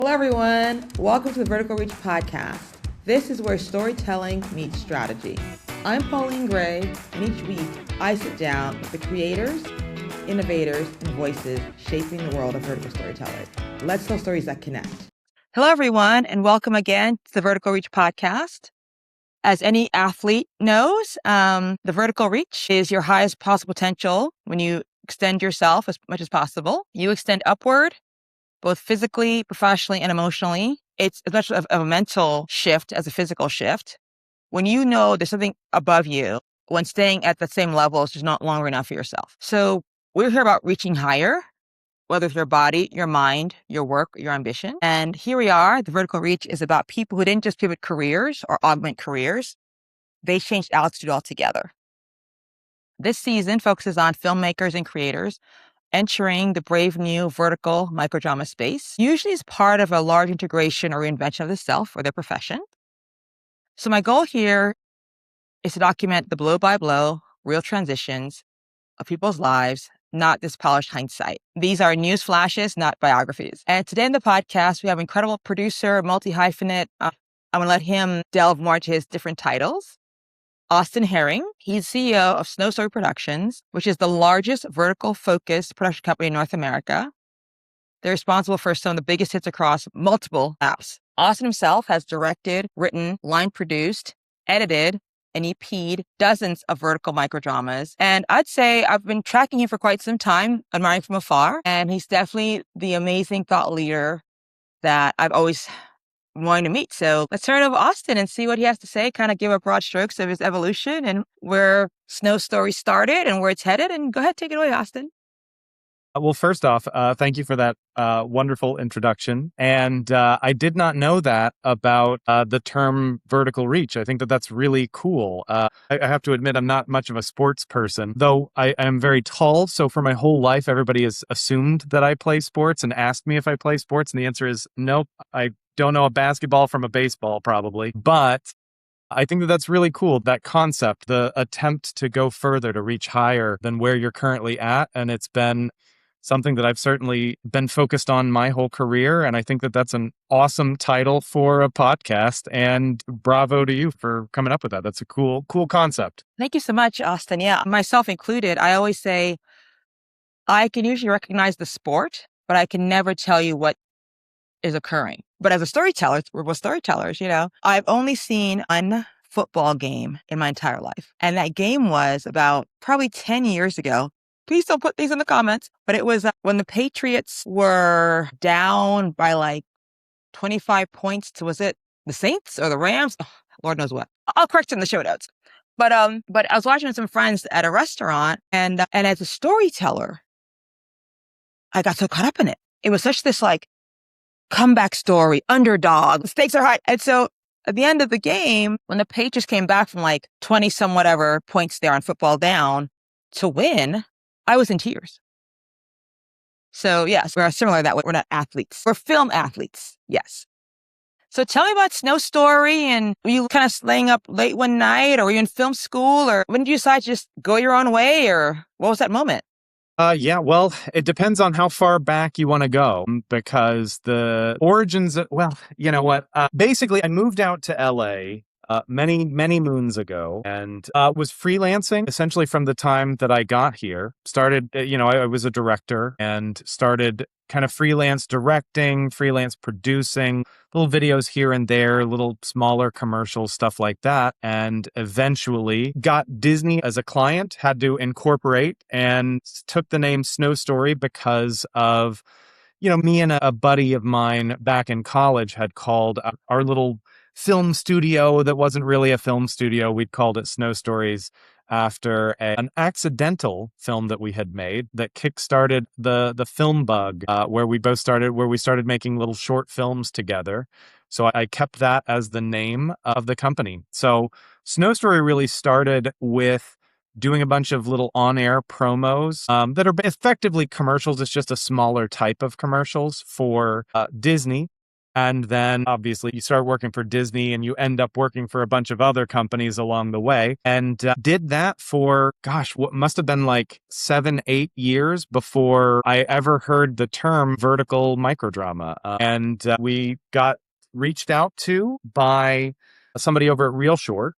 Hello, everyone. Welcome to the Vertical Reach podcast. This is where storytelling meets strategy. I'm Pauline Gray, and each week I sit down with the creators, innovators, and voices shaping the world of vertical storytelling. Let's tell stories that connect. Hello, everyone, and welcome again to the Vertical Reach podcast. As any athlete knows, the vertical reach is your highest possible potential when you extend yourself as much as possible. You extend upward, both physically, professionally, and emotionally. It's as much of a mental shift as a physical shift. When you know there's something above you, when staying at the same level is just not longer enough for yourself. So we're here about reaching higher, whether it's your body, your mind, your work, your ambition. And here we are. The vertical reach is about people who didn't just pivot careers or augment careers. They changed altitude altogether. This season focuses on filmmakers and creators entering the brave new vertical microdrama space, usually as part of a large integration or reinvention of the self or their profession. So my goal here is to document the blow-by-blow, real transitions of people's lives, not this polished hindsight. These are news flashes, not biographies. And today in the podcast, we have incredible producer, multi-hyphenate. I'm going to let him delve more into his different titles. Austin Herring, he's CEO of Snow Story Productions, which is the largest vertical-focused production company in North America. They're responsible for some of the biggest hits across multiple apps. Austin himself has directed, written, line-produced, edited, and EP'd dozens of vertical microdramas. And I'd say I've been tracking him for quite some time, admiring from afar. And he's definitely the amazing thought leader that I've always wanting to meet. So let's turn it over to Austin and see what he has to say, kind of give a broad strokes of his evolution and where Snow Story started and where it's headed. And go ahead, take it away, Austin. Well, first off, thank you for that wonderful introduction. And I did not know that about the term vertical reach. I think that that's really cool. I have to admit, I'm not much of a sports person, though I am very tall. So for my whole life, everybody has assumed that I play sports and asked me if I play sports. And the answer is nope. I don't know a basketball from a baseball, probably. But I think that that's really cool, that concept, the attempt to go further, to reach higher than where you're currently at. And it's been something that I've certainly been focused on my whole career. And I think that that's an awesome title for a podcast. And bravo to you for coming up with that. That's a cool concept. Thank you so much, Austin. Yeah, myself included, I always say I can usually recognize the sport, but I can never tell you what is occurring. But as a storyteller, we're both storytellers, I've only seen one football game in my entire life. And that game was about probably 10 years ago. Please don't put these in the comments. But it was when the Patriots were down by like 25 points to, was it the Saints or the Rams? Oh, Lord knows what. I'll correct it in the show notes. But I was watching with some friends at a restaurant, and as a storyteller, I got so caught up in it. It was such this like comeback story, underdog, the stakes are high. And so at the end of the game, when the Patriots came back from like 20 some whatever points there on football down to win, I was in tears. So yes, we're similar that way. We're not athletes. We're film athletes. Yes. So tell me about Snow Story, and were you kind of staying up late one night, or were you in film school, or when did you decide to just go your own way, or what was that moment? Yeah, well, it depends on how far back you want to go, because the origins, well, you know what? Basically, I moved out to LA many moons ago, and was freelancing essentially from the time that I got here. Started, I was a director and started kind of freelance directing, freelance producing, little videos here and there, little smaller commercials, stuff like that. And eventually got Disney as a client, had to incorporate, and took the name Snow Story because of, me and a buddy of mine back in college had called our little film studio that wasn't really a film studio. We'd called it Snow Stories after an accidental film that we had made that kickstarted the film bug, where we started making little short films together. So I kept that as the name of the company. So Snow Story really started with doing a bunch of little on-air promos that are effectively commercials. It's just a smaller type of commercials for Disney. And then obviously you start working for Disney and you end up working for a bunch of other companies along the way. And did that for, gosh, what must have been like 7, 8 years before I ever heard the term vertical microdrama. And we got reached out to by somebody over at Real Short.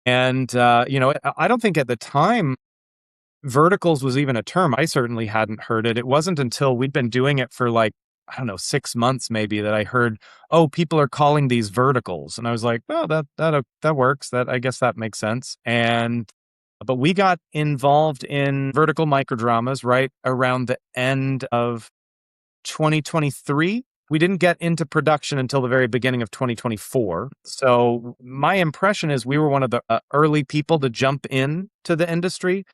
And, I don't think at the time verticals was even a term. I certainly hadn't heard it. It wasn't until we'd been doing it for like, I don't know, 6 months maybe that I heard, oh, people are calling these verticals. And I was like, oh, that works. I guess that makes sense. But we got involved in vertical microdramas right around the end of 2023. We didn't get into production until the very beginning of 2024. So my impression is we were one of the early people to jump in to the industry,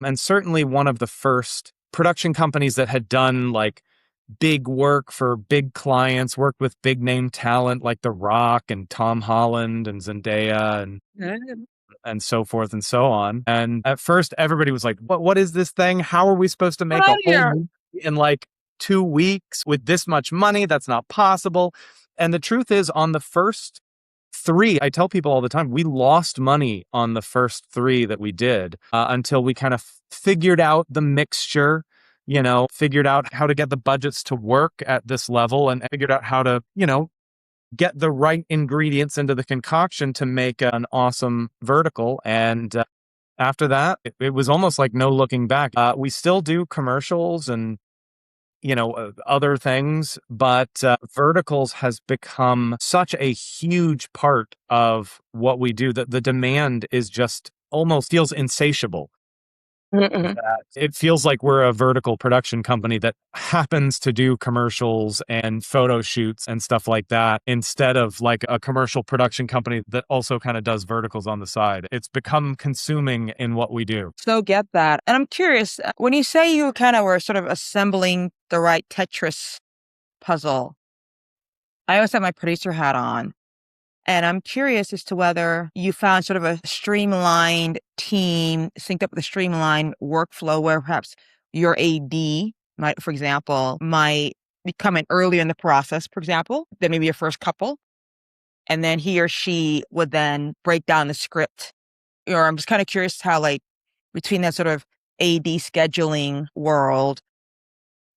and certainly one of the first production companies that had done like big work for big clients, worked with big name talent like The Rock and Tom Holland and Zendaya and so forth and so on. And at first, everybody was like, "What is this thing? How are we supposed to Get make out a of whole here. movie in like 2 weeks with this much money? That's not possible." And the truth is, on the first three, I tell people all the time, we lost money on the first three that we did until we kind of figured out the mixture. Figured out how to get the budgets to work at this level and figured out how to, get the right ingredients into the concoction to make an awesome vertical. And after that, it was almost like no looking back. We still do commercials and, other things, but verticals has become such a huge part of what we do that the demand is just almost feels insatiable. Mm-mm. That it feels like we're a vertical production company that happens to do commercials and photo shoots and stuff like that instead of like a commercial production company that also kind of does verticals on the side. It's become consuming in what we do. So get that. And I'm curious, when you say you kind of were sort of assembling the right Tetris puzzle, I always have my producer hat on. And I'm curious as to whether you found sort of a streamlined team, synced up with a streamlined workflow where perhaps your AD might, for example, might be coming earlier in the process, for example, than maybe your first couple. And then he or she would then break down the script. Or I'm just kind of curious how, like, between that sort of AD scheduling world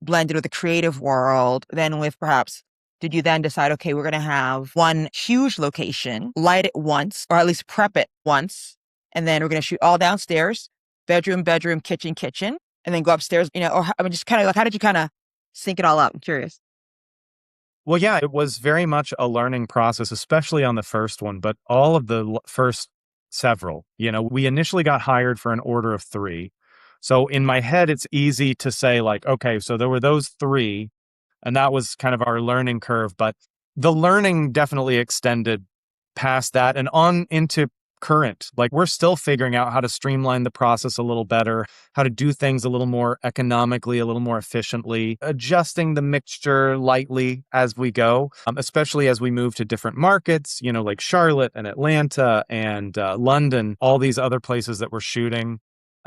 blended with the creative world, then with perhaps, did you then decide, okay, we're going to have one huge location, light it once, or at least prep it once, and then we're going to shoot all downstairs, bedroom, bedroom, kitchen, kitchen, and then go upstairs, or I mean, just kind of like, how did you kind of sync it all up? I'm curious. Well, yeah, it was very much a learning process, especially on the first one, but all of the first several, we initially got hired for an order of three. So in my head, it's easy to say like, okay, so there were those three, and that was kind of our learning curve. But the learning definitely extended past that and on into current. Like we're still figuring out how to streamline the process a little better, how to do things a little more economically, a little more efficiently, adjusting the mixture lightly as we go, especially as we move to different markets, like Charlotte and Atlanta and London, all these other places that we're shooting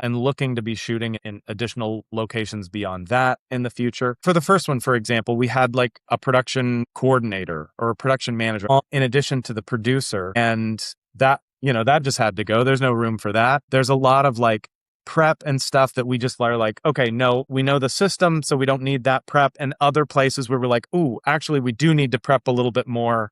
and looking to be shooting in additional locations beyond that in the future. For the first one, for example, we had like a production coordinator or a production manager in addition to the producer. And that just had to go. There's no room for that. There's a lot of like prep and stuff that we just are like, okay, no, we know the system, so we don't need that prep. And other places where we're like, ooh, actually, we do need to prep a little bit more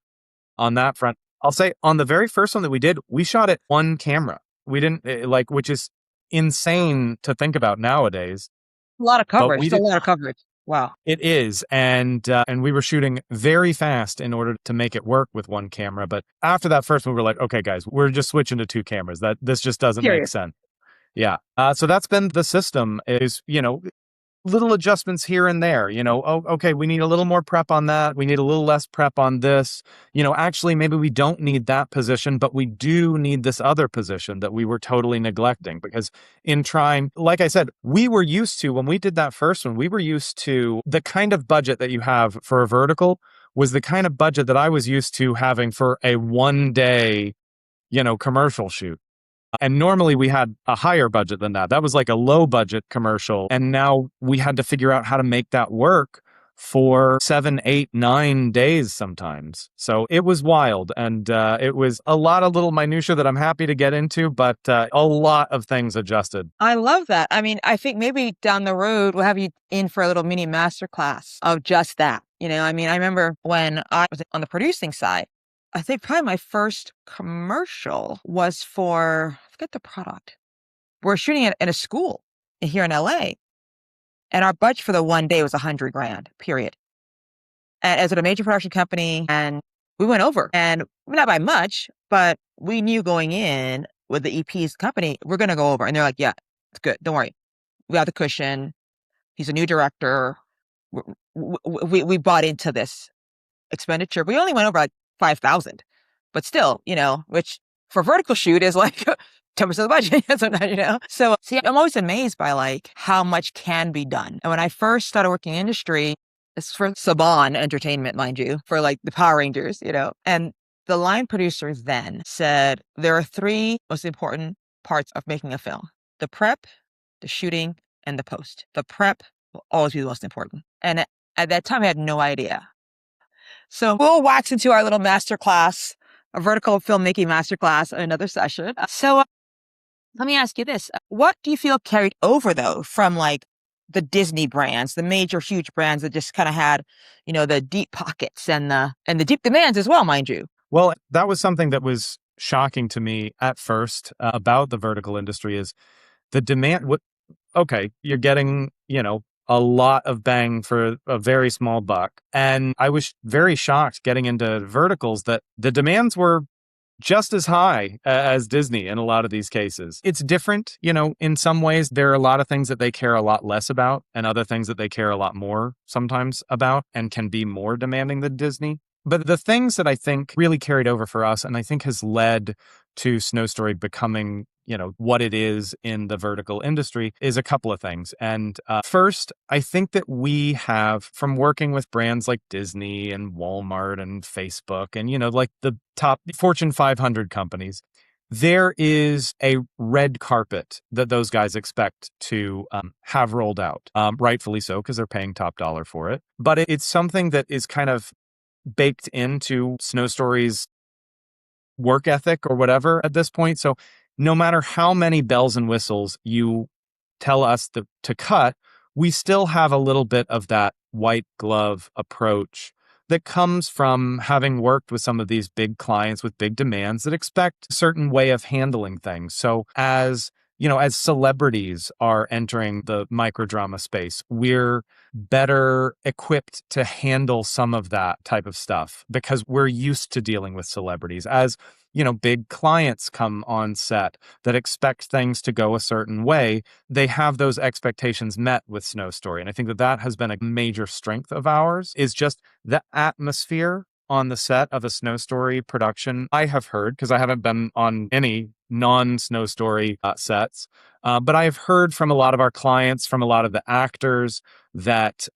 on that front. I'll say on the very first one that we did, we shot it one camera. We didn't which is insane to think about nowadays. A lot of But coverage, we still did. a lot of coverage. Wow. It is, and we were shooting very fast in order to make it work with one camera. But after that first one, we were like, okay, guys, we're just switching to two cameras. That this just doesn't make Period. sense. Yeah. So that's been the system. Is little adjustments here and there. Oh, okay, we need a little more prep on that. We need a little less prep on this. Actually, maybe we don't need that position, but we do need this other position that we were totally neglecting because in trying, like I said, we were used to, when we did that first one, we were used to the kind of budget that you have for a vertical was the kind of budget that I was used to having for a 1 day, commercial shoot. And normally we had a higher budget than that. That was like a low budget commercial. And now we had to figure out how to make that work for 7, 8, 9 days sometimes. So it was wild. And it was a lot of little minutia that I'm happy to get into, but a lot of things adjusted. I love that. I mean, I think maybe down the road we'll have you in for a little mini masterclass of just that. I mean, I remember when I was on the producing side, I think probably my first commercial was for, I forget the product. We're shooting it in a school here in LA. And our budget for the one day was $100,000, period. And as a major production company, and we went over, and not by much, but we knew going in with the EP's company, we're going to go over. And they're like, yeah, it's good. Don't worry. We have the cushion. He's a new director. We bought into this expenditure. We only went over like 5,000, but still, which for vertical shoot is like 10% of the budget. So see, I'm always amazed by like how much can be done. And when I first started working in industry, it's for Saban Entertainment, mind you, for like the Power Rangers, and the line producers then said there are three most important parts of making a film: the prep, the shooting, and the post. The prep will always be the most important. And at that time, I had no idea. So we'll wax into our little masterclass, a vertical filmmaking masterclass, another session. So let me ask you this. What do you feel carried over, though, from like the Disney brands, the major, huge brands that just kind of had, the deep pockets and the deep demands as well, mind you? Well, that was something that was shocking to me at first about the vertical industry is the demand. Okay, you're getting, a lot of bang for a very small buck. And I was very shocked getting into verticals that the demands were just as high as Disney in a lot of these cases. It's different, in some ways. There are a lot of things that they care a lot less about and other things that they care a lot more sometimes about and can be more demanding than Disney. But the things that I think really carried over for us and I think has led to Snow Story becoming what it is in the vertical industry is a couple of things. And first, I think that we have, from working with brands like Disney and Walmart and Facebook and, like the top Fortune 500 companies, there is a red carpet that those guys expect to have rolled out, rightfully so, because they're paying top dollar for it. But it's something that is kind of baked into Snow Story's work ethic or whatever at this point. So no matter how many bells and whistles you tell us to cut, we still have a little bit of that white glove approach that comes from having worked with some of these big clients with big demands that expect a certain way of handling things. So as celebrities are entering the microdrama space, we're better equipped to handle some of that type of stuff because we're used to dealing with celebrities. As big clients come on set that expect things to go a certain way, they have those expectations met with Snow Story. And I think that has been a major strength of ours, is just the atmosphere on the set of a Snow Story production. I have heard, because I haven't been on any non-Snow Story sets, but I have heard from a lot of our clients, from a lot of the actors, that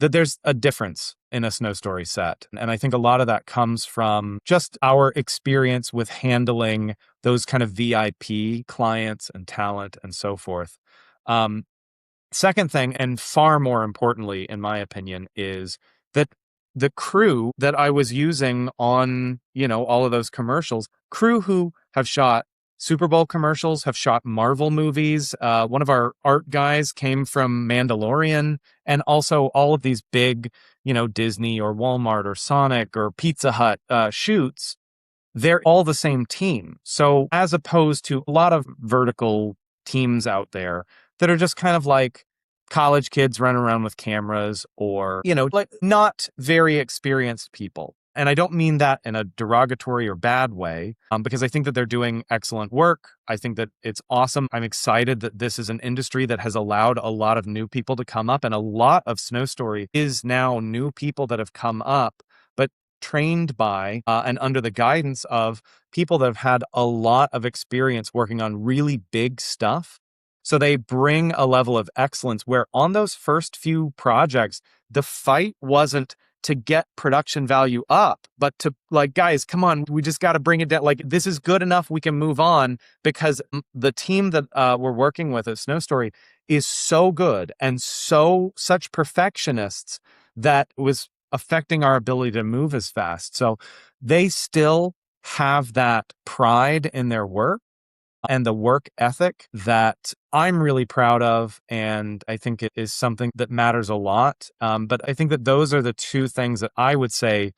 there's a difference in a Snow Story set. And I think a lot of that comes from just our experience with handling those kind of VIP clients and talent and so forth. Second thing, and far more importantly, in my opinion, is that the crew that I was using on, all of those commercials, crew who have shot Super Bowl commercials, have shot Marvel movies. One of our art guys came from Mandalorian, and also all of these big, Disney or Walmart or Sonic or Pizza Hut shoots. They're all the same team. So as opposed to a lot of vertical teams out there that are just kind of like college kids running around with cameras or, like not very experienced people. And I don't mean that in a derogatory or bad way, because I think that they're doing excellent work. I think that it's awesome. I'm excited that this is an industry that has allowed a lot of new people to come up. And a lot of Snow Story is now new people that have come up, but trained by and under the guidance of people that have had a lot of experience working on really big stuff. So they bring a level of excellence where on those first few projects, the fight wasn't to get production value up, but to like, guys, come on, we just got to bring it down. Like, this is good enough. We can move on, because the team that we're working with at Snow Story is so good and such perfectionists that was affecting our ability to move as fast. So they still have that pride in their work and the work ethic that I'm really proud of. And I think it is something that matters a lot. But I think that those are the two things that I would say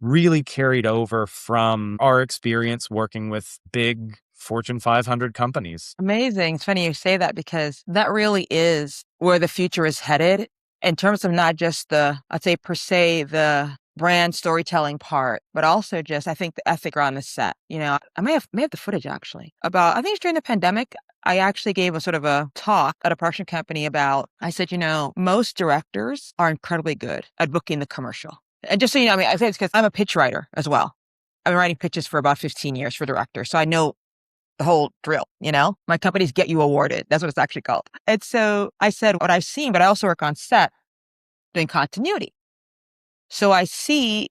really carried over from our experience working with big Fortune 500 companies. Amazing. It's funny you say that, because that really is where the future is headed, in terms of not just I'd say per se, the brand storytelling part, but also just, I think, the ethic around the set. I may have the footage actually about, I think it's during the pandemic, I actually gave a sort of a talk at a production company about, I said, most directors are incredibly good at booking the commercial. And just so you know, I say it's because I'm a pitch writer as well. I've been writing pitches for about 15 years for directors. So I know the whole drill, my companies get you awarded. That's what it's actually called. And so I said what I've seen, but I also work on set doing continuity. So I've seen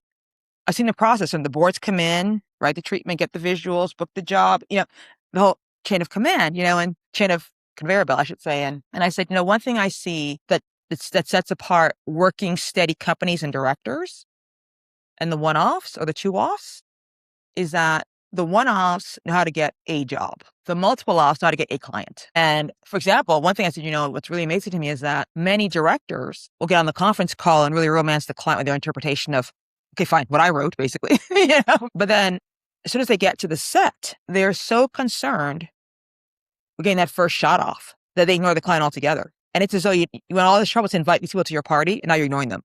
the process, and the boards come in, write the treatment, get the visuals, book the job, the whole chain of command, and chain of conveyor belt, I should say. And I said, one thing I see that sets apart working steady companies and directors and the one-offs or the two-offs is that the one-offs know how to get a job. The multiple-offs know how to get a client. And for example, one thing I said, what's really amazing to me is that many directors will get on the conference call and really romance the client with their interpretation of, okay, fine, what I wrote, basically. But then as soon as they get to the set, they're so concerned with getting that first shot off that they ignore the client altogether. And it's as though you went all this trouble to invite these people to your party, and now you're ignoring them.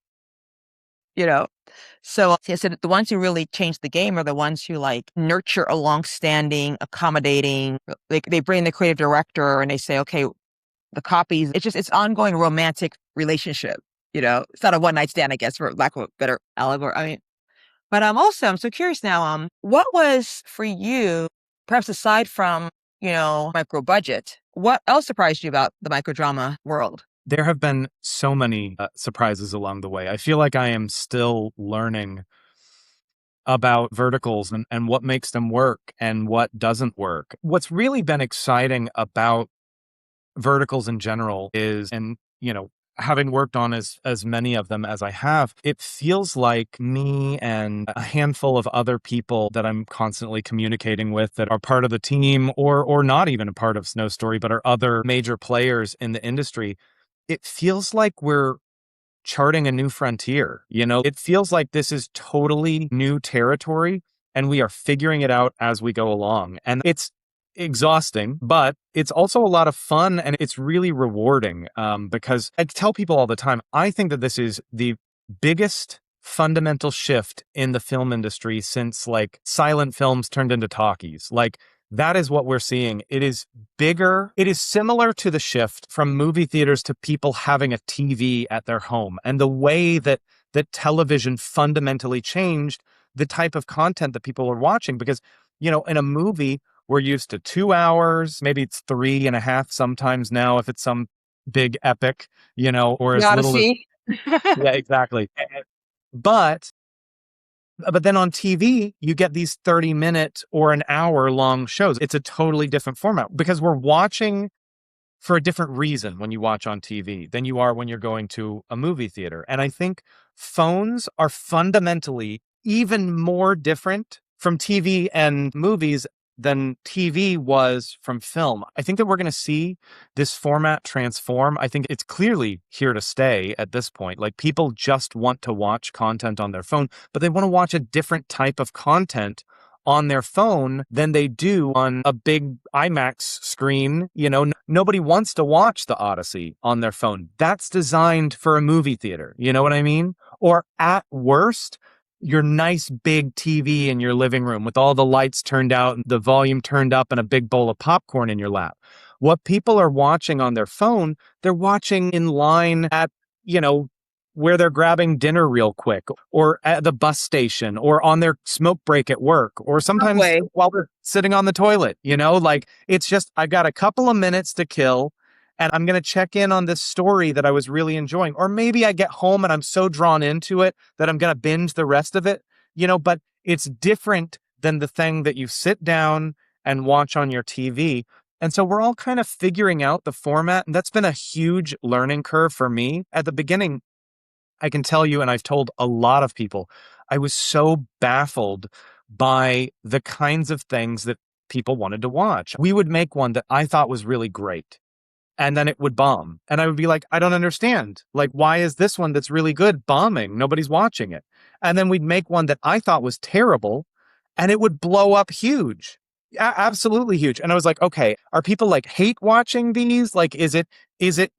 So I said the ones who really change the game are the ones who nurture a long-standing, accommodating, they bring the creative director and they say, okay, the copies, it's ongoing romantic relationship. It's not a one-night stand, I guess, for lack of a better allegory. But I'm so curious now, what was for you, perhaps aside from, micro budget, what else surprised you about the microdrama world? There have been so many surprises along the way. I feel like I am still learning about verticals and what makes them work and what doesn't work. What's really been exciting about verticals in general is, and having worked on as many of them as I have, it feels like me and a handful of other people that I'm constantly communicating with that are part of the team or not even a part of Snow Story, but are other major players in the industry. It feels like we're charting a new frontier. It feels like this is totally new territory and we are figuring it out as we go along. And it's exhausting, but it's also a lot of fun and it's really rewarding because I tell people all the time, I think that this is the biggest fundamental shift in the film industry since silent films turned into talkies. That is what we're seeing. It is bigger. It is similar to the shift from movie theaters to people having a TV at their home, and the way that television fundamentally changed the type of content that people are watching. Because, in a movie, we're used to 2 hours, maybe it's 3.5 sometimes now if it's some big epic, or as little as... Yeah, exactly. But then on TV, you get these 30-minute or an hour long shows. It's a totally different format because we're watching for a different reason when you watch on TV than you are when you're going to a movie theater. And I think phones are fundamentally even more different from TV and movies than TV was from film. I think that we're going to see this format transform. I think it's clearly here to stay at this point. People just want to watch content on their phone, but they want to watch a different type of content on their phone than they do on a big IMAX screen. Nobody wants to watch The Odyssey on their phone. That's designed for a movie theater. You know what I mean? Or at worst, your nice big TV in your living room with all the lights turned out and the volume turned up and a big bowl of popcorn in your lap. What people are watching on their phone, they're watching in line at, where they're grabbing dinner real quick, or at the bus station, or on their smoke break at work, or sometimes while they're sitting on the toilet. It's just, I've got a couple of minutes to kill and I'm going to check in on this story that I was really enjoying. Or maybe I get home and I'm so drawn into it that I'm going to binge the rest of it, but it's different than the thing that you sit down and watch on your TV. And so we're all kind of figuring out the format. And that's been a huge learning curve for me. At the beginning, I can tell you, and I've told a lot of people, I was so baffled by the kinds of things that people wanted to watch. We would make one that I thought was really great, and then it would bomb. And I would be like, I don't understand. Like, why is this one that's really good bombing? Nobody's watching it. And then we'd make one that I thought was terrible, and it would blow up huge. Absolutely huge. And I was like, okay, are people like hate watching these? Like, is it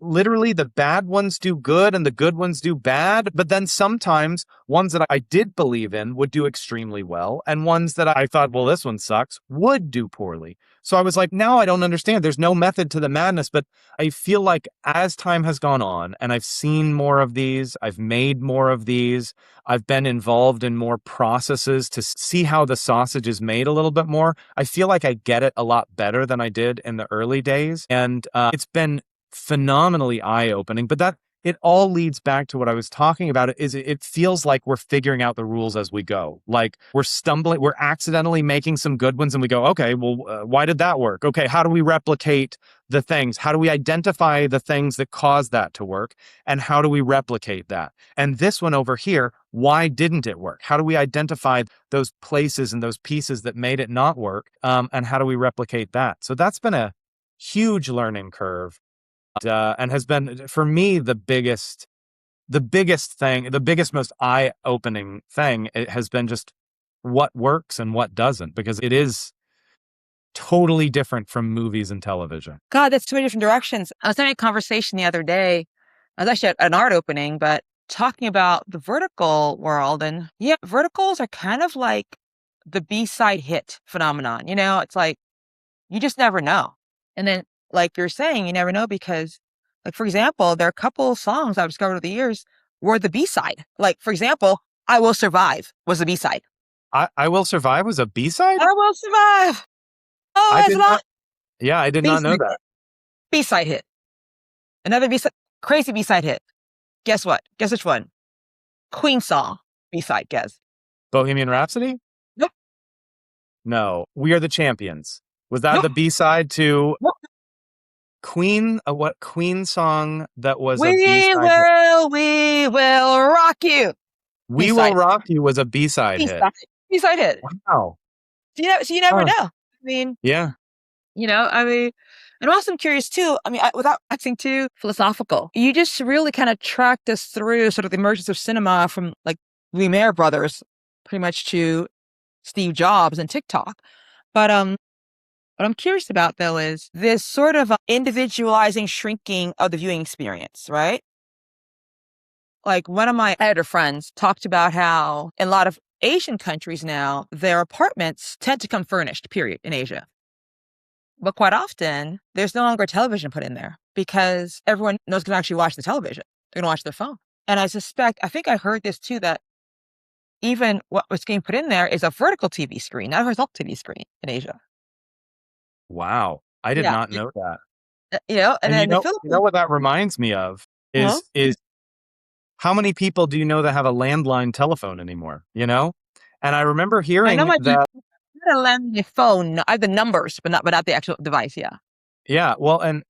literally the bad ones do good and the good ones do bad? But then sometimes ones that I did believe in would do extremely well, and ones that I thought, well, this one sucks, would do poorly. So I was like, now I don't understand. There's no method to the madness, but I feel like as time has gone on and I've seen more of these, I've made more of these, I've been involved in more processes to see how the sausage is made a little bit more. I feel like I get it a lot better than I did in the early days. And it's been phenomenally eye-opening, but that it all leads back to what I was talking about. It feels like we're figuring out the rules as we go. Like we're accidentally making some good ones and we go, okay, well, why did that work? Okay, how do we replicate the things? How do we identify the things that cause that to work? And how do we replicate that? And this one over here, why didn't it work? How do we identify those places and those pieces that made it not work? And how do we replicate that? So that's been a huge learning curve. And has been, for me, the biggest thing, the biggest, most eye-opening thing, it has been just what works and what doesn't, because it is totally different from movies and television. God, that's two different directions. I was having a conversation the other day. I was actually at an art opening, but talking about the vertical world. And yeah, verticals are kind of like the B-side hit phenomenon. It's like, you just never know. And then, like you're saying, you never know because, like, for example, there are a couple of songs I've discovered over the years were the B-side. Like, for example, I Will Survive was the B-side. I Will Survive was a B-side? I Will Survive. Oh, I that's did a lot. not. Yeah, I did not know that. B-side hit. Another B-side, crazy B-side hit. Guess what? Guess which one? Queen song. B-side, guess. Bohemian Rhapsody? Nope. No. We Are the Champions. Was that Nope. the B-side to Nope. Queen? What Queen song that was a We B-side? We will rock you. We B-side. Will Rock You was a B-side hit. B-side hit. Wow. So you never know. I mean, yeah. And also I'm curious too, without acting too philosophical, you just really kind of tracked us through sort of the emergence of cinema from like Lumiere brothers pretty much to Steve Jobs and TikTok. But what I'm curious about though is this sort of individualizing shrinking of the viewing experience, right? Like one of my editor friends talked about how in a lot of Asian countries now, their apartments tend to come furnished, period, in Asia. But quite often, there's no longer a television put in there because everyone knows going to actually watch the television. They're going to watch their phone. And I think I heard this too, that even what's getting put in there is a vertical TV screen, not a horizontal TV screen in Asia. Wow. I did not know that. And then the Philippines. You know what that reminds me of is how many people do you know that have a landline telephone anymore? And I remember hearing that. I landline phone. I have the numbers, but not the actual device. Yeah. Yeah. Well, and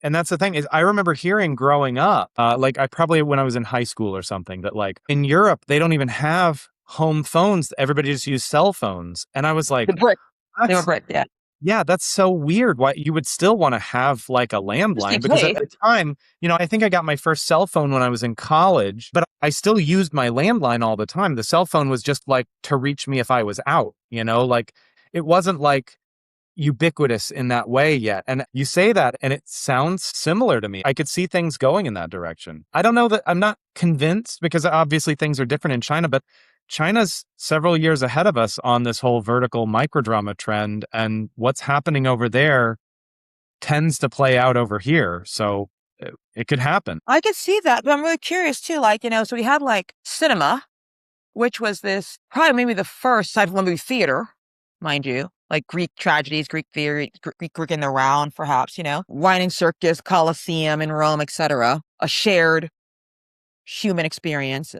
that's the thing is, I remember hearing growing up, like I probably when I was in high school or something, that like in Europe they don't even have home phones. Everybody just use cell phones, and I was like, they were brick. Yeah. Yeah, that's so weird. Why you would still want to have like a landline, because at the time, I think I got my first cell phone when I was in college, but I still used my landline all the time. The cell phone was just like to reach me if I was out, like it wasn't like ubiquitous in that way yet. And you say that and it sounds similar to me. I could see things going in that direction. I don't know that I'm not convinced, because obviously things are different in China, but China's several years ahead of us on this whole vertical microdrama trend, and what's happening over there tends to play out over here. So it could happen. I could see that, but I'm really curious too. Like, so we had like cinema, which was this probably maybe the first side of movie theater, mind you. like Greek tragedies, Greek theory, Greek in the round, perhaps, winding circus, Colosseum in Rome, etc. A shared human experience.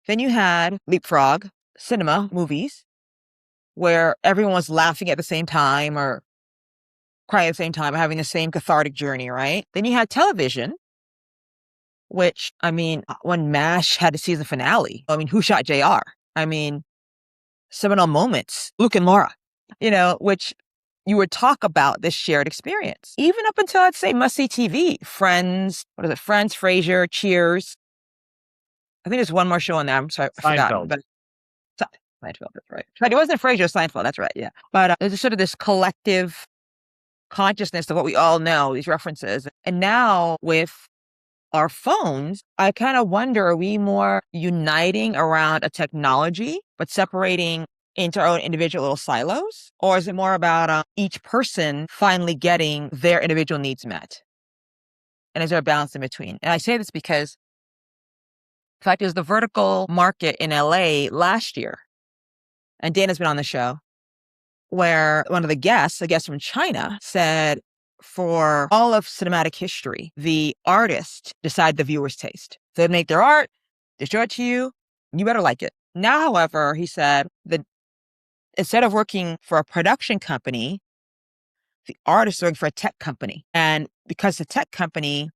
Then you had leapfrog cinema movies where everyone was laughing at the same time or crying at the same time, or having the same cathartic journey, right? Then you had television, which, when MASH had the season finale, who shot JR? Seminal moments, Luke and Laura, which you would talk about this shared experience. Even up until, I'd say, must-see TV, Friends, Friends, Frasier, Cheers. I think there's one more show on there. I'm sorry, I forgot. But Seinfeld, that's right. But it wasn't Frasier, Seinfeld, that's right, yeah. But there's sort of this collective consciousness of what we all know, these references. And now with our phones, I kind of wonder, are we more uniting around a technology, but separating into our own individual little silos? Or is it more about each person finally getting their individual needs met? And is there a balance in between? And I say this because, in fact, it was the vertical market in LA last year. And Dana's been on the show, where one of the guests, a guest from China, said, for all of cinematic history, the artist decide the viewer's taste. They make their art, they show it to you, you better like it. Now, however, he said that instead of working for a production company, the artist is working for a tech company. And because the tech company,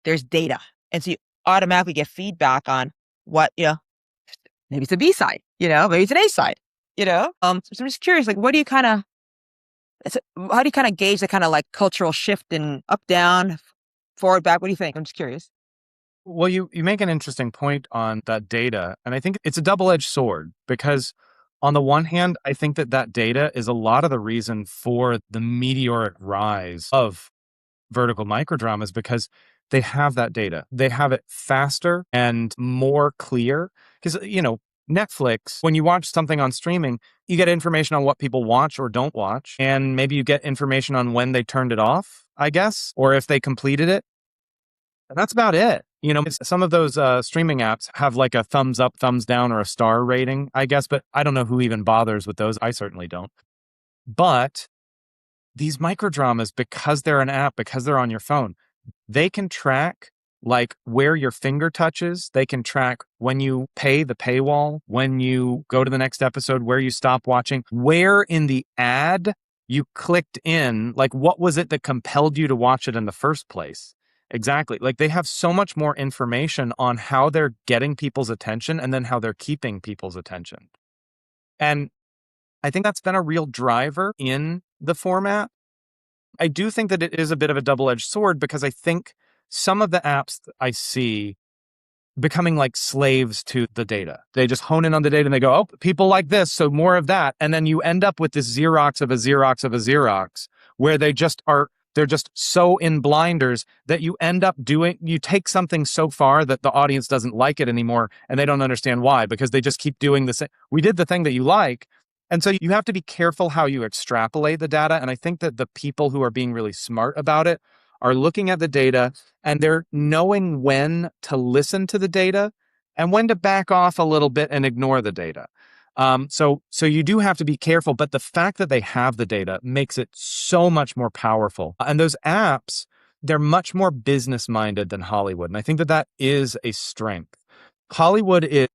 there's data. And so you automatically get feedback on what, maybe it's a B side, maybe it's an A side, So I'm just curious, what do you how do you kind of gauge the kind of cultural shift in up, down, forward, back? What do you think? I'm just curious. Well, you make an interesting point on that data. And I think it's a double-edged sword because on the one hand, I think that data is a lot of the reason for the meteoric rise of vertical microdramas because they have that data. They have it faster and more clear because, Netflix, when you watch something on streaming, you get information on what people watch or don't watch. And maybe you get information on when they turned it off, I guess, or if they completed it. And that's about it. Some of those streaming apps have like a thumbs up, thumbs down, or a star rating, I guess, but I don't know who even bothers with those. I certainly don't. But these microdramas, because they're an app, because they're on your phone, they can track where your finger touches. They can track when you pay the paywall, when you go to the next episode, where you stop watching, where in the ad you clicked in, what was it that compelled you to watch it in the first place? Exactly. They have so much more information on how they're getting people's attention and then how they're keeping people's attention. And I think that's been a real driver in the format. I do think that it is a bit of a double-edged sword because I think some of the apps that I see becoming slaves to the data. They just hone in on the data and they go, oh, people like this, so more of that. And then you end up with this Xerox of a Xerox of a Xerox where they're just so in blinders that you end up you take something so far that the audience doesn't like it anymore and they don't understand why because they just keep doing the same. We did the thing that you like. And so you have to be careful how you extrapolate the data. And I think that the people who are being really smart about it are looking at the data and they're knowing when to listen to the data and when to back off a little bit and ignore the data. So you do have to be careful, but the fact that they have the data makes it so much more powerful. And those apps, they're much more business minded than Hollywood. And I think that is a strength. Hollywood is,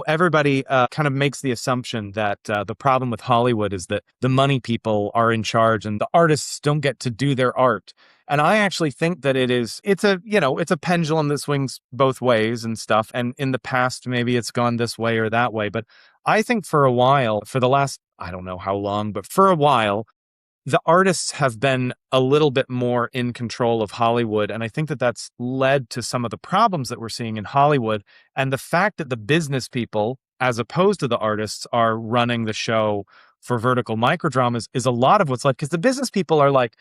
everybody kind of makes the assumption that the problem with Hollywood is that the money people are in charge and the artists don't get to do their art. And I actually think that it's a pendulum that swings both ways and stuff. And in the past, maybe it's gone this way or that way. But I think for a while, for the last, I don't know how long, but for a while, the artists have been a little bit more in control of Hollywood. And I think that that's led to some of the problems that we're seeing in Hollywood. And the fact that the business people, as opposed to the artists, are running the show for vertical microdramas is a lot of what's led. Because the business people are like,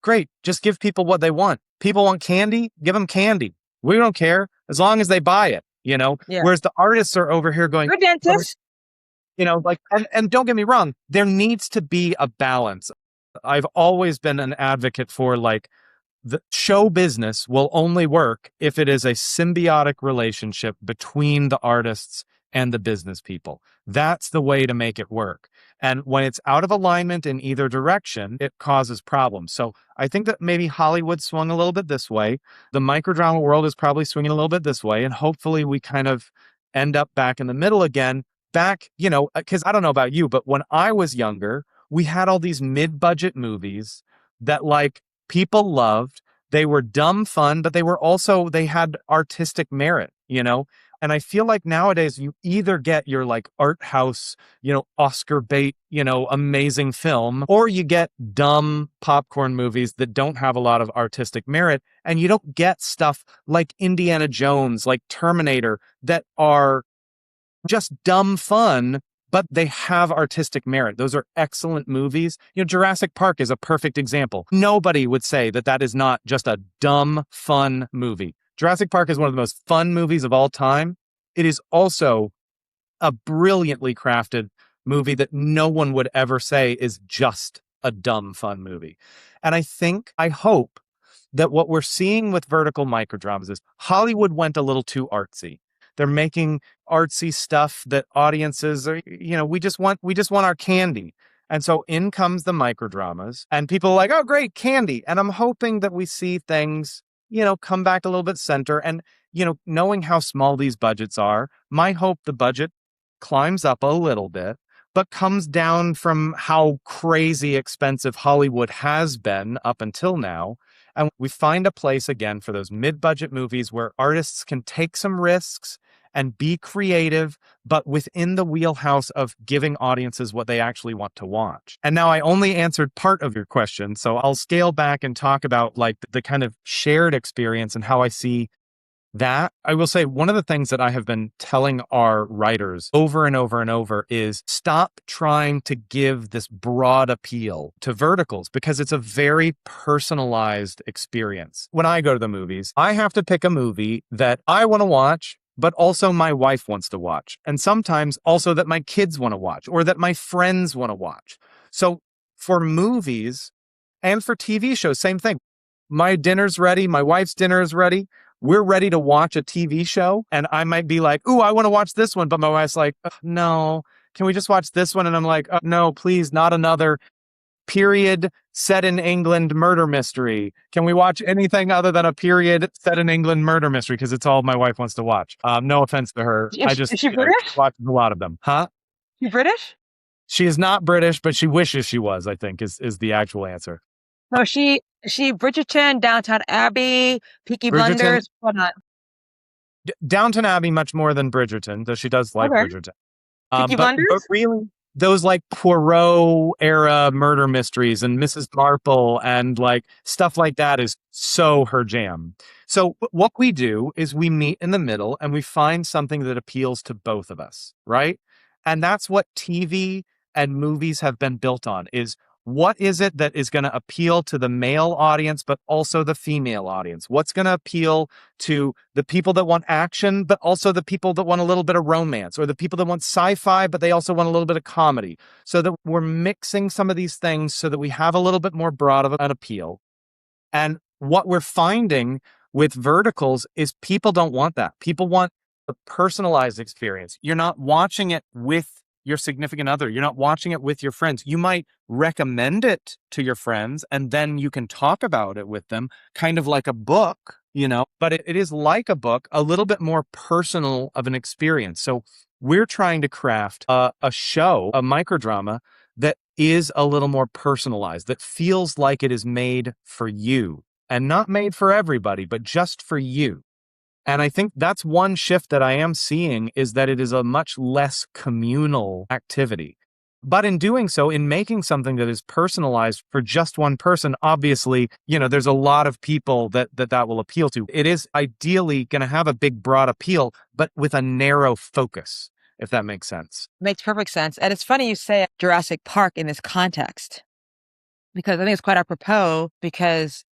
great, just give people what they want. People want candy, give them candy. We don't care as long as they buy it, Yeah. Whereas the artists are over here going, you're a dentist. And don't get me wrong, there needs to be a balance. I've always been an advocate for the show business will only work if it is a symbiotic relationship between the artists and the business people. That's the way to make it work. And when it's out of alignment in either direction, it causes problems. So I think that maybe Hollywood swung a little bit this way. The microdrama world is probably swinging a little bit this way. And hopefully we kind of end up back in the middle again. Back, because I don't know about you, but when I was younger, we had all these mid-budget movies that like people loved. They were dumb fun, but they had artistic merit, And I feel like nowadays you either get your like art house, Oscar bait, amazing film, or you get dumb popcorn movies that don't have a lot of artistic merit. And you don't get stuff like Indiana Jones, like Terminator, that are just dumb fun, but they have artistic merit. Those are excellent movies. Jurassic Park is a perfect example. Nobody would say that that is not just a dumb, fun movie. Jurassic Park is one of the most fun movies of all time. It is also a brilliantly crafted movie that no one would ever say is just a dumb, fun movie. And I hope that what we're seeing with vertical microdramas is Hollywood went a little too artsy. They're making artsy stuff that audiences are, we just want our candy. And so in comes the microdramas and people are like, oh, great, candy. And I'm hoping that we see things, come back a little bit center. And, knowing how small these budgets are, my hope the budget climbs up a little bit, but comes down from how crazy expensive Hollywood has been up until now. And we find a place again for those mid-budget movies where artists can take some risks and be creative, but within the wheelhouse of giving audiences what they actually want to watch. And now I only answered part of your question, so I'll scale back and talk about like the kind of shared experience and how I see that. I will say one of the things that I have been telling our writers over and over and over is stop trying to give this broad appeal to verticals because it's a very personalized experience. When I go to the movies, I have to pick a movie that I want to watch, but also my wife wants to watch. And sometimes also that my kids want to watch or that my friends want to watch. So for movies and for TV shows, same thing. My dinner's ready. My wife's dinner is ready. We're ready to watch a TV show. And I might be like, ooh, I want to watch this one. But my wife's like, no, can we just watch this one? And I'm like, no, please, not another period set in England murder mystery. Can we watch anything other than a period set in England murder mystery? Because it's all my wife wants to watch. No offense to her. Is she British? Watch a lot of them. Huh? You British? She is not British, but she wishes she was, I think, is the actual answer. No, she Bridgerton, Downton Abbey, Peaky Blinders, whatnot. Downton Abbey much more than Bridgerton, though she does like Bridgerton. Peaky Blinders? But really, those like Poirot era murder mysteries and Mrs. Marple and like stuff like that is so her jam. So what we do is we meet in the middle and we find something that appeals to both of us, right? And that's what TV and movies have been built on is what is it that is going to appeal to the male audience, but also the female audience? What's going to appeal to the people that want action, but also the people that want a little bit of romance, or the people that want sci-fi, but they also want a little bit of comedy, so that we're mixing some of these things so that we have a little bit more broad of an appeal. And what we're finding with verticals is people don't want that. People want a personalized experience. You're not watching it with your significant other. You're not watching it with your friends. You might recommend it to your friends and then you can talk about it with them, kind of like a book, but it is like a book, a little bit more personal of an experience. So we're trying to craft a show, a microdrama that is a little more personalized, that feels like it is made for you and not made for everybody, but just for you. And I think that's one shift that I am seeing is that it is a much less communal activity. But in doing so, in making something that is personalized for just one person, obviously, there's a lot of people that will appeal to. It is ideally going to have a big, broad appeal, but with a narrow focus, if that makes sense. Makes perfect sense. And it's funny you say Jurassic Park in this context, because I think it's quite apropos, because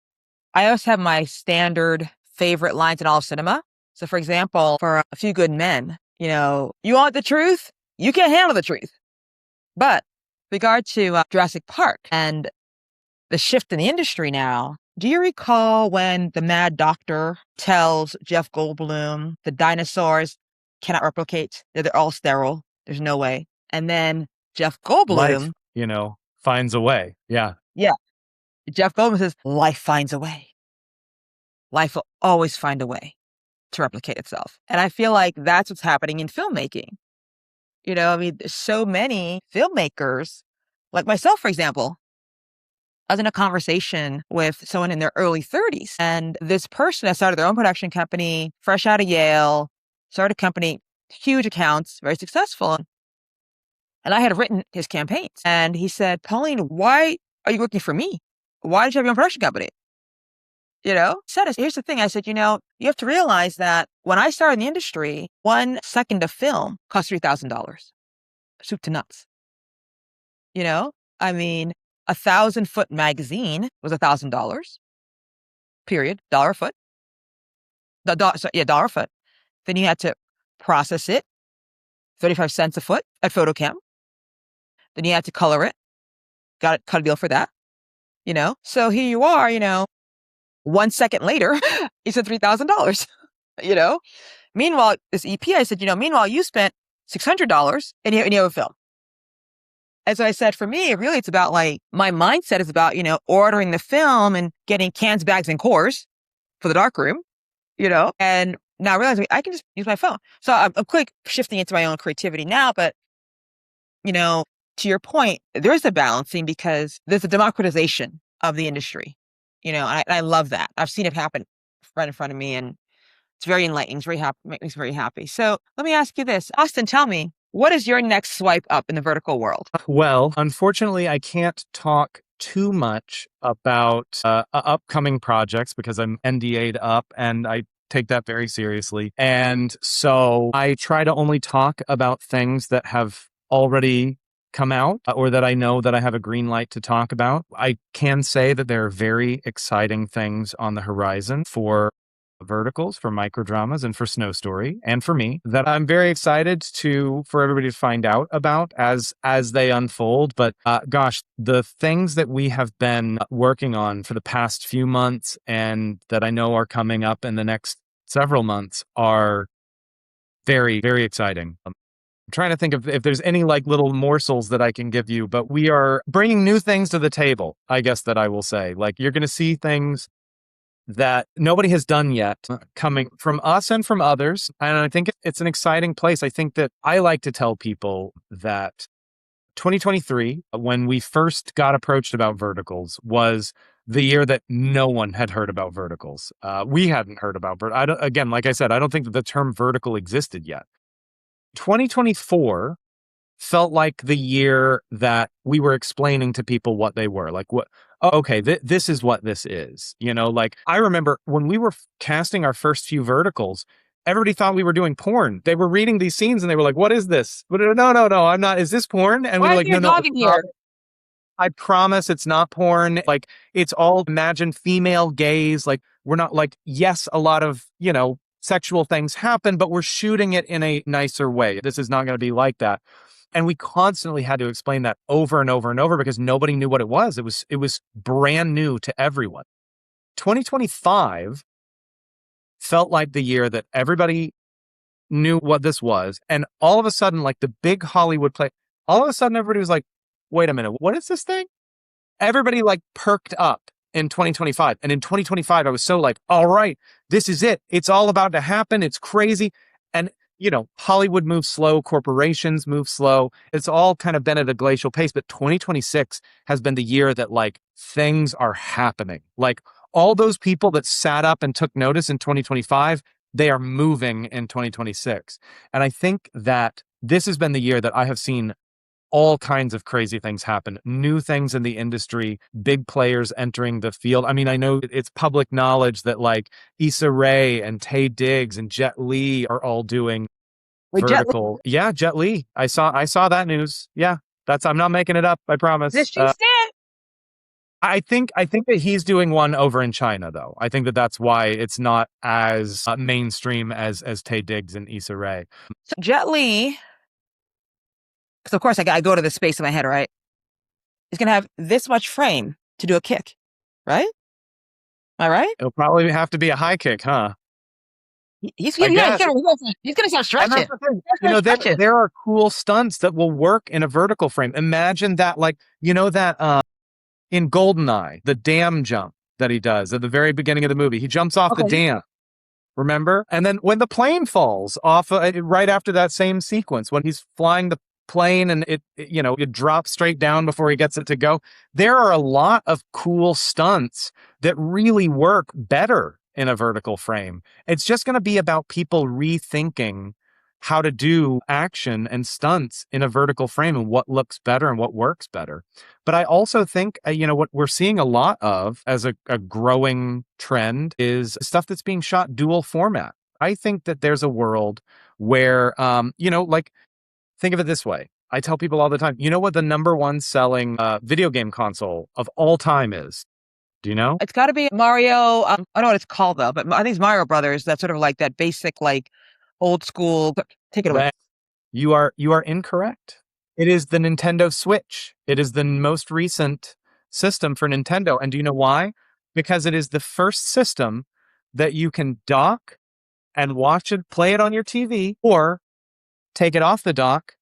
I always have my standard favorite lines in all of cinema. So for example, for A Few Good Men, you want the truth? You can't handle the truth. But with regard to Jurassic Park and the shift in the industry now, do you recall when the Mad Doctor tells Jeff Goldblum the dinosaurs cannot replicate, they're all sterile, there's no way. And then Jeff Life, Goldblum, finds a way. Yeah. yeah, Jeff Goldblum says, life finds a way. Life will always find a way to replicate itself. And I feel like that's what's happening in filmmaking. There's so many filmmakers, like myself, for example. I was in a conversation with someone in their early 30s, and this person has started their own production company, fresh out of Yale, started a company, huge accounts, very successful. And I had written his campaigns. And he said, Pauline, why are you working for me? Why did you have your own production company? Here's the thing. I said, you have to realize that when I started in the industry, 1 second of film cost $3,000, soup to nuts. I mean, 1,000-foot magazine was $1,000, period, dollar a foot. Dollar a foot. Then you had to process it, 35 cents a foot at Photocam. Then you had to color it, cut a deal for that. So here you are, 1 second later, you said $3,000, Meanwhile, this EP, I said, meanwhile, you spent $600 and you have a film. And so I said, for me, really, it's about my mindset is about, ordering the film and getting cans, bags, and cores for the darkroom, and now realizing I can just use my phone. So I'm quick shifting into my own creativity now, but, to your point, there's a balancing because there's a democratization of the industry, and I love that. I've seen it happen right in front of me, and it's very enlightening. It's very happy, makes me very happy. So let me ask you this. Austin, tell me, what is your next swipe up in the vertical world? Well, unfortunately, I can't talk too much about upcoming projects because I'm NDA'd up and I take that very seriously. And so I try to only talk about things that have already come out or that I know that I have a green light to talk about. I can say that there are very exciting things on the horizon for verticals, for microdramas, and for Snow Story, and for me that I'm very excited for everybody to find out about as they unfold. But gosh, the things that we have been working on for the past few months and that I know are coming up in the next several months are very, very exciting. I'm trying to think of if there's any little morsels that I can give you, but we are bringing new things to the table, I guess that I will say. You're going to see things that nobody has done yet coming from us and from others. And I think it's an exciting place. I think that I like to tell people that 2023, when we first got approached about verticals, was the year that no one had heard about verticals. We hadn't heard about again, like I said, I don't think that the term vertical existed yet. 2024 felt like the year that we were explaining to people what they were. This is what this is. I remember when we were casting our first few verticals, everybody thought we were doing porn. They were reading these scenes and they were like, what is this? No, I'm not. Is this porn? And we were like, no, dog in here? I promise it's not porn. It's all imagined female gaze. We're not yes, a lot of, sexual things happen, but we're shooting it in a nicer way. This is not going to be like that. And we constantly had to explain that over and over and over because nobody knew what it was. It was brand new to everyone. 2025 felt like the year that everybody knew what this was. And all of a sudden, the big Hollywood play, all of a sudden everybody was like, wait a minute, what is this thing? Everybody perked up in 2025. And in 2025, I was so all right, this is it. It's all about to happen. It's crazy. And Hollywood moves slow, corporations move slow. It's all kind of been at a glacial pace, but 2026 has been the year that things are happening. All those people that sat up and took notice in 2025, they are moving in 2026. And I think that this has been the year that I have seen all kinds of crazy things happen, new things in the industry, big players entering the field. I mean, I know it's public knowledge that Issa Rae and Taye Diggs and Jet Li are all doing vertical. Yeah, Jet Li. I saw that news. Yeah, I'm not making it up. I promise. This she said. I think that he's doing one over in China, though. I think that that's why it's not as mainstream as Taye Diggs and Issa Rae. So Jet Li, because of course I go to the space in my head, right? He's gonna have this much frame to do a kick, right? Am I right? It'll probably have to be a high kick, huh? He's I gonna guess. start And stretching. that's the thing. He's gonna stretch it. There are cool stunts that will work in a vertical frame. Imagine that, like, that in Goldeneye, the dam jump that he does at the very beginning of the movie. He jumps off the Okay. dam. Remember? And then when the plane falls off right after that same sequence, when he's flying the plane and it drops straight down before he gets it to go. There are a lot of cool stunts that really work better in a vertical frame. It's just going to be about people rethinking how to do action and stunts in a vertical frame and what looks better and what works better. But I also think, what we're seeing a lot of as a growing trend is stuff that's being shot dual format. I think that there's a world where, like, think of it this way. I tell people all the time, you know what the number one selling video game console of all time is? Do you know? It's got to be Mario. I don't know what it's called though, but I think it's Mario Brothers. That's sort of like that basic, like old school. Take it away. You are incorrect. It is the Nintendo Switch. It is the most recent system for Nintendo. And do you know why? Because it is the first system that you can dock and watch it, play it on your TV, or take it off the dock,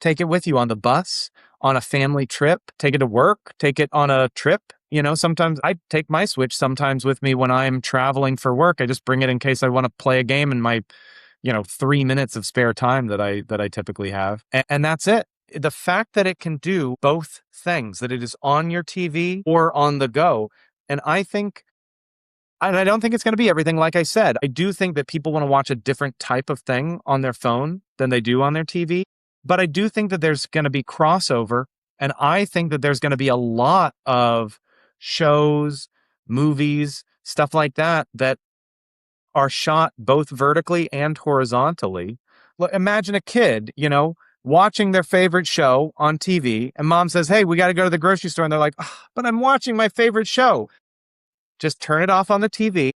take it with you on the bus, on a family trip, take it to work, take it on a trip. Sometimes I take my Switch sometimes with me when I'm traveling for work. I just bring it in case I want to play a game in my 3 minutes of spare time that I typically have. And that's it. The fact that it can do both things, that it is on your TV or on the go. And I don't think it's going to be everything. Like I said, I do think that people want to watch a different type of thing on their phone than they do on their TV. But I do think that there's going to be crossover. And I think that there's going to be a lot of shows, movies, stuff like that are shot both vertically and horizontally. Imagine a kid, watching their favorite show on TV, and mom says, "Hey, we got to go to the grocery store." And they're like, "Oh, but I'm watching my favorite show." Just turn it off on the TV,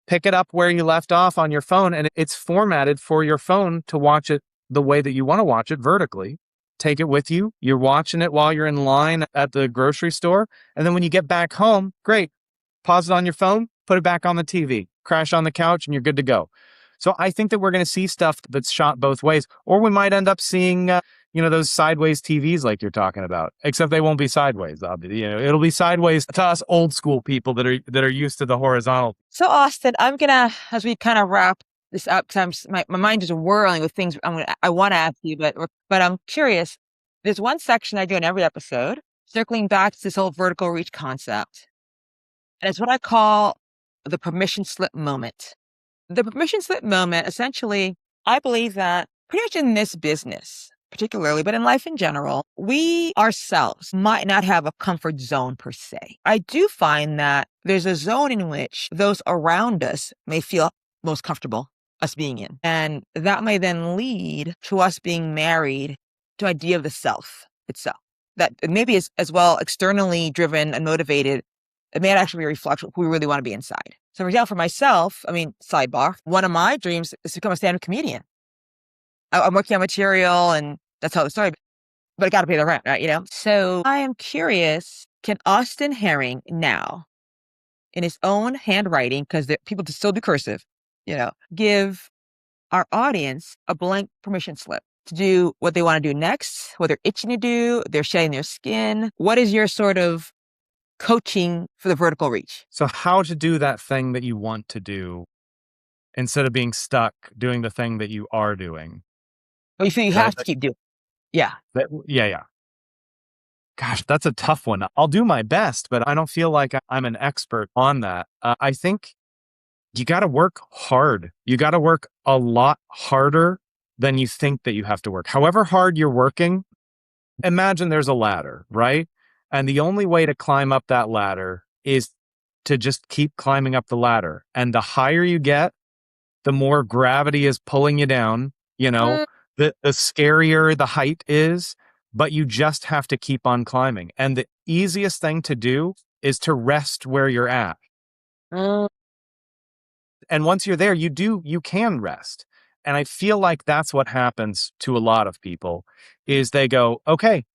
pick it up where you left off on your phone, and it's formatted for your phone to watch it the way that you want to watch it vertically. Take it with you. You're watching it while you're in line at the grocery store. And then when you get back home, great. Pause it on your phone, put it back on the TV, crash on the couch, and you're good to go. So I think that we're going to see stuff that's shot both ways, or we might end up seeing, those sideways TVs like you're talking about, except they won't be sideways. Obviously, it'll be sideways to us old school people that are used to the horizontal. So Austin, I'm gonna, as we kind of wrap this up, because my mind is whirling with things I want to ask you, but I'm curious. There's one section I do in every episode, circling back to this whole vertical reach concept, and it's what I call the permission slip moment. The permission slip moment, essentially, I believe that pretty much in this business, particularly, but in life in general, we ourselves might not have a comfort zone per se. I do find that there's a zone in which those around us may feel most comfortable us being in. And that may then lead to us being married to idea of the self itself. That maybe is as well externally driven and motivated. It may actually reflect who we really want to be inside. So for example, for myself, sidebar, one of my dreams is to become a stand-up comedian. I'm working on material and that's how it started, but I got to pay the rent, right? So I am curious, can Austin Herring now, in his own handwriting, because people still do cursive, give our audience a blank permission slip to do what they want to do next, what they're itching to do, they're shedding their skin. What is your sort of coaching for the vertical reach? So how to do that thing that you want to do instead of being stuck doing the thing that you are doing. Well, you feel you have to keep doing. Yeah. Yeah. Gosh, that's a tough one. I'll do my best, but I don't feel like I'm an expert on that. I think you got to work hard. You got to work a lot harder than you think that you have to work. However hard you're working, imagine there's a ladder, right? And the only way to climb up that ladder is to just keep climbing up the ladder. And the higher you get, the more gravity is pulling you down, the scarier the height is, but you just have to keep on climbing. And the easiest thing to do is to rest where you're at. And once you're there, you can rest. And I feel like that's what happens to a lot of people is they go, okay,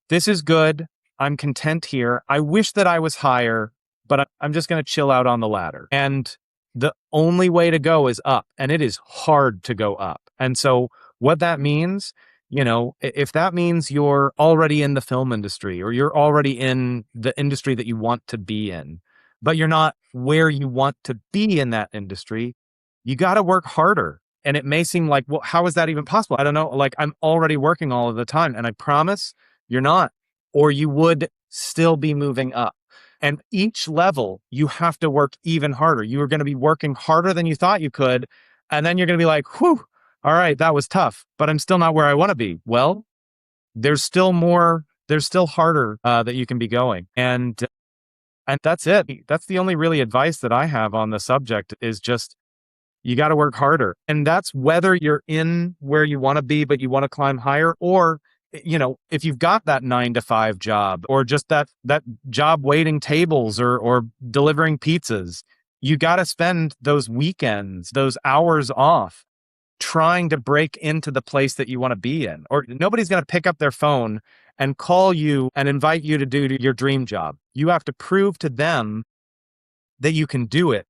this is good. I'm content here. I wish that I was higher, but I'm just going to chill out on the ladder. And the only way to go is up, and it is hard to go up. And so what that means, if that means you're already in the film industry or you're already in the industry that you want to be in, but you're not where you want to be in that industry, you got to work harder. And it may seem like, well, how is that even possible? I don't know. Like, I'm already working all of the time, and I promise you're not, or you would still be moving up. And each level, you have to work even harder. You are going to be working harder than you thought you could. And then you're going to be like, whew, all right, that was tough, but I'm still not where I want to be. Well, there's still harder that you can be going. And that's it. That's the only really advice that I have on the subject is just, you got to work harder. And that's whether you're in where you want to be, but you want to climb higher, or, if you've got that 9-to-5 job or just that job waiting tables or delivering pizzas, you got to spend those weekends, those hours off trying to break into the place that you want to be in. Or nobody's going to pick up their phone and call you and invite you to do your dream job. You have to prove to them that you can do it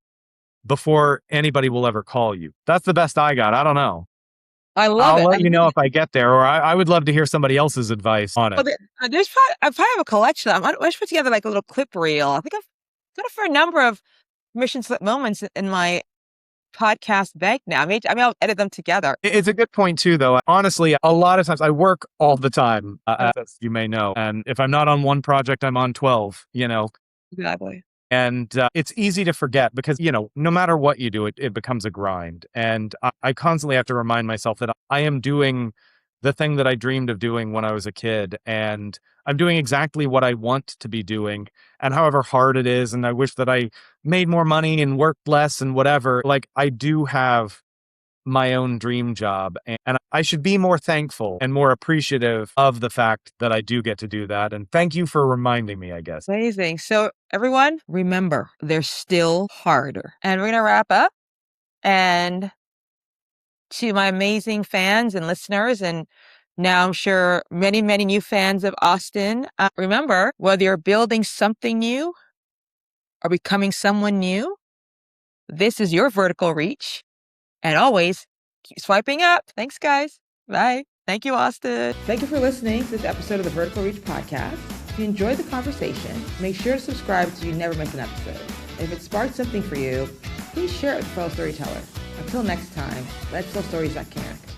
before anybody will ever call you. That's the best I got. I don't know. I love it. I'll let you know if I get there, or I would love to hear somebody else's advice on it. Well, I probably have a collection of them. I should put together like a little clip reel. I think I've got it for a number of mission slip moments in my podcast bank now. I'll edit them together. It's a good point too, though. Honestly, a lot of times I work all the time, as you may know. And if I'm not on one project, I'm on 12, Exactly. And it's easy to forget because, no matter what you do, it becomes a grind. And I constantly have to remind myself that I am doing the thing that I dreamed of doing when I was a kid. And I'm doing exactly what I want to be doing. And however hard it is, and I wish that I made more money and worked less and whatever, like I do have my own dream job. And I should be more thankful and more appreciative of the fact that I do get to do that. And thank you for reminding me, I guess. Amazing. So everyone, remember, they're still harder. And we're going to wrap up. And to my amazing fans and listeners, and now I'm sure many, many new fans of Austin, remember, whether you're building something new or becoming someone new, this is your vertical reach. And always keep swiping up. Thanks, guys. Bye. Thank you, Austin. Thank you for listening to this episode of the Vertical Reach podcast. If you enjoyed the conversation, make sure to subscribe so you never miss an episode. And if it sparked something for you, please share it with a fellow storyteller. Until next time, let's tell stories that connect.